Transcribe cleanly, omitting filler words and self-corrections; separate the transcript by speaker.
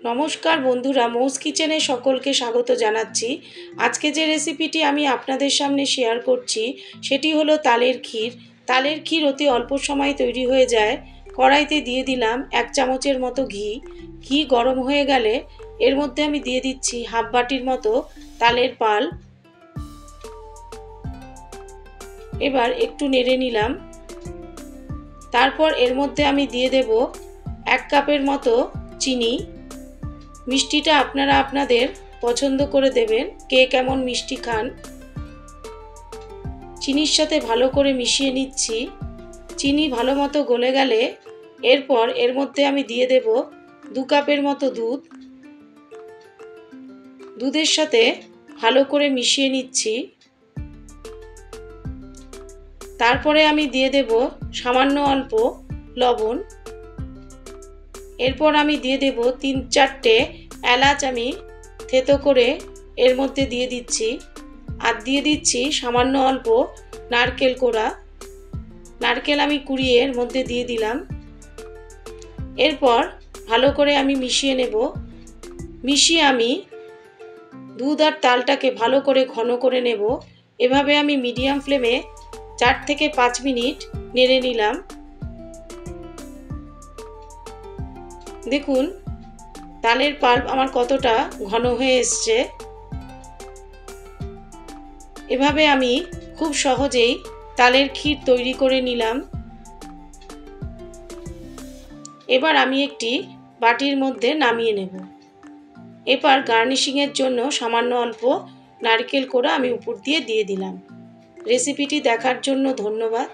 Speaker 1: নমস্কার বন্ধুরা, মৌস কিচেনে সকলকে স্বাগত জানাচ্ছি। আজকে যে রেসিপিটি আমি আপনাদের সামনে শেয়ার করছি সেটি হলো তালের ক্ষীর। তালের ক্ষীর অতি অল্প সময় তৈরি হয়ে যায়। কড়াইতে দিয়ে দিলাম 1 চামচের মতো ঘি। ঘি গরম হয়ে গেলে এর মধ্যে আমি দিয়ে দিচ্ছি হাফ বাটির মতো তালের পাল। এবার একটু নেড়ে নিলাম। তারপর এর মধ্যে আমি দিয়ে দেব 1 কাপের মতো চিনি। মিষ্টিটা আপনারা আপনাদের পছন্দ করে দেবেন, কে কেমন মিষ্টি খান। চিনির সাথে ভালো করে মিশিয়ে নিচ্ছি। চিনি ভালো মতো গলে গেলে এরপর এর মধ্যে আমি দিয়ে দেব 2 কাপের মতো দুধ। দুধের সাথে ভালো করে মিশিয়ে নিচ্ছি। তারপরে আমি দিয়ে দেব সামান্য অল্প লবণ। এরপর আমি দিয়ে দেব 3-4টে এলাচ আমি থেতো করে এর মধ্যে দিয়ে দিচ্ছি। আর দিয়ে দিচ্ছি সামান্য অল্প নারকেল কোড়া। নারকেল আমি কুড়িয়ে এর মধ্যে দিয়ে দিলাম। এরপর ভালো করে আমি মিশিয়ে নেব। মিশিয়ে আমি দুধ আর তালটাকে ভালো করে ঘন করে নেব। এভাবে আমি মিডিয়াম ফ্লেমে 4 থেকে 5 মিনিট নেড়ে নিলাম। দেখুন তালের পাল্প আমার কতটা ঘন হয়ে এসছে। এভাবে আমি খুব সহজেই তালের ক্ষীর তৈরি করে নিলাম। এবার আমি একটি বাটির মধ্যে নামিয়ে নেব। এবার গার্নিশিংয়ের জন্য সামান্য অল্প নারকেল কোড়া আমি উপর দিয়ে দিলাম। রেসিপিটি দেখার জন্য ধন্যবাদ।